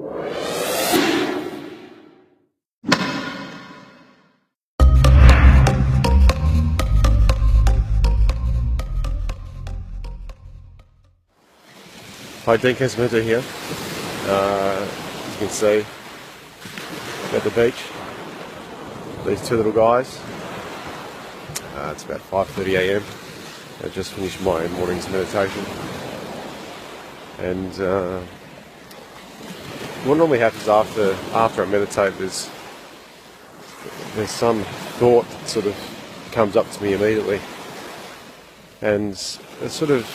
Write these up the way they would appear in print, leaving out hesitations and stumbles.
Hi, Dean Casimento here. As you can see, at the beach, these two little guys. It's about 5:30 a.m. I just finished my morning's meditation, and what normally happens after I meditate, there's some thought that sort of comes up to me immediately, and it sort of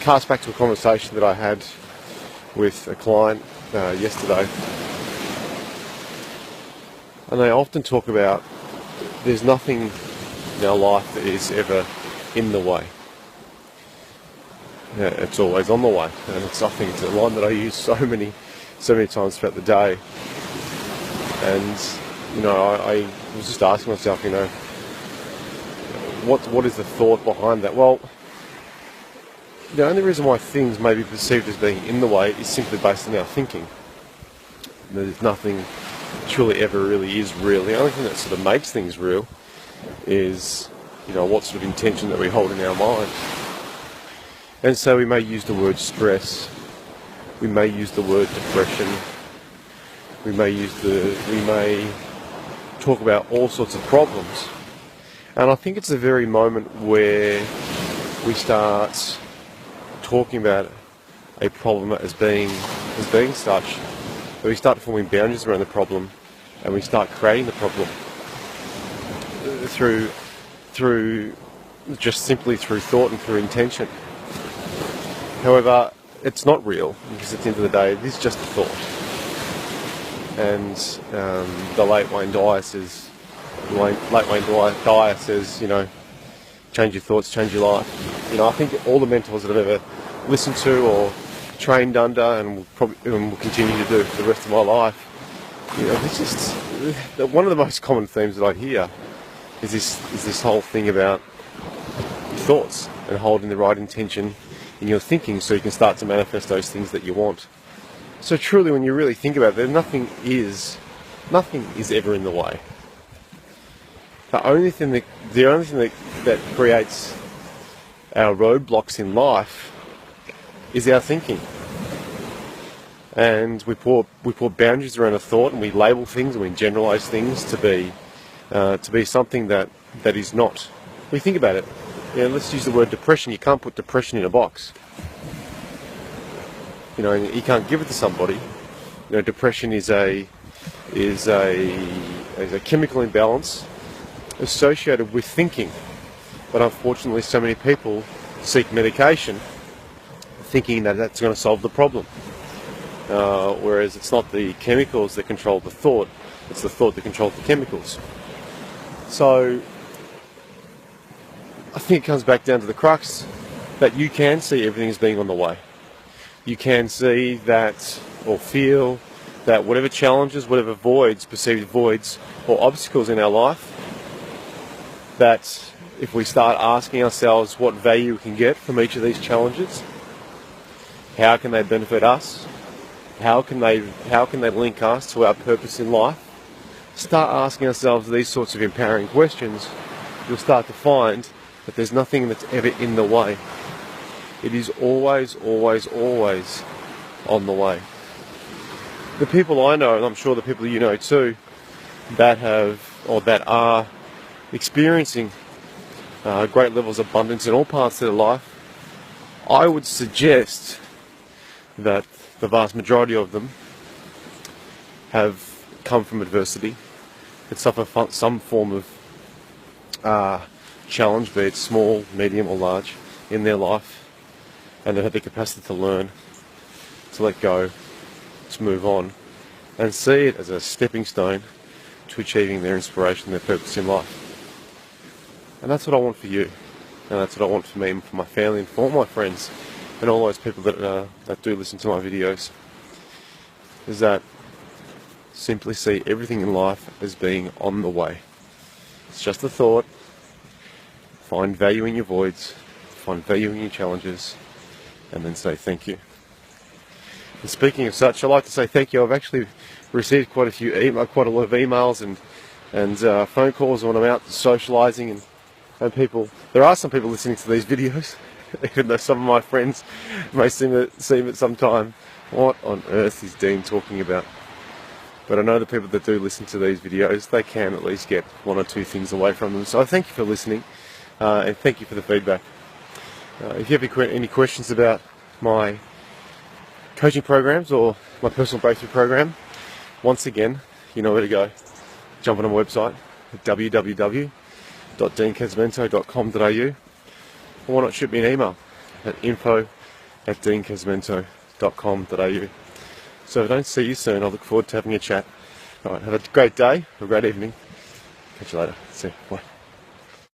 cast back to a conversation that I had with a client yesterday, and they often talk about there's nothing in our life that is ever in the way. Yeah, it's always on the way, and I think it's a line that I use so many times throughout the day. And I was just asking myself, what is the thought behind that? Well, the only reason why things may be perceived as being in the way is simply based on our thinking. There's nothing truly ever really is real. The only thing that sort of makes things real is, what sort of intention that we hold in our mind. And so we may use the word stress, we may use the word depression, we may talk about all sorts of problems. And I think it's the very moment where we start talking about a problem as being such, that we start forming boundaries around the problem, and we start creating the problem through just simply through thought and through intention. However, it's not real, because at the end of the day, it is just a thought. And the late Wayne Dyer says, change your thoughts, change your life. I think all the mentors that I've ever listened to or trained under, and will continue to do for the rest of my life, it's just one of the most common themes that I hear is this whole thing about your thoughts and holding the right intention in your thinking, so you can start to manifest those things that you want. So truly, when you really think about it, nothing is ever in the way. The only thing that creates our roadblocks in life is our thinking. And we put boundaries around a thought, and we label things, and we generalise things to be something that is not. We think about it. Let's use the word depression. You can't put depression in a box. You can't give it to somebody. Depression is a chemical imbalance associated with thinking. But unfortunately, so many people seek medication thinking that that's going to solve the problem. Whereas it's not the chemicals that control the thought, it's the thought that controls the chemicals. So I think it comes back down to the crux that you can see everything as being on the way. You can see that, or feel that whatever challenges, whatever voids, perceived voids or obstacles in our life, that if we start asking ourselves what value we can get from each of these challenges, how can they benefit us? How can they link us to our purpose in life? Start asking ourselves these sorts of empowering questions. You'll start to find that there's nothing that's ever in the way. It is always, always, always on the way. The people I know, and I'm sure the people you know too, that are experiencing great levels of abundance in all parts of their life, I would suggest that the vast majority of them have come from adversity, that suffer some form of challenge, be it small, medium or large, in their life, and they've had the capacity to learn, to let go, to move on, and see it as a stepping stone to achieving their inspiration, their purpose in life. And that's what I want for you, and that's what I want for me and for my family and for all my friends and all those people that do listen to my videos, is that simply see everything in life as being on the way. It's just a thought. Find value in your voids, find value in your challenges, and then say thank you. And speaking of such, I'd like to say thank you. I've actually received quite a lot of emails and phone calls when I'm out socialising and people. There are some people listening to these videos, even though some of my friends may seem at some time, what on earth is Dean talking about? But I know the people that do listen to these videos, they can at least get one or two things away from them. So I thank you for listening, and thank you for the feedback. If you have any questions about my coaching programs or my personal breakthrough program, once again, you know where to go. Jump on my website at www.deancasmento.com.au, or why not shoot me an email at info@deancasmento.com.au. So if I don't see you soon, I look forward to having a chat. Alright, have a great day, a great evening. Catch you later. See you. Bye.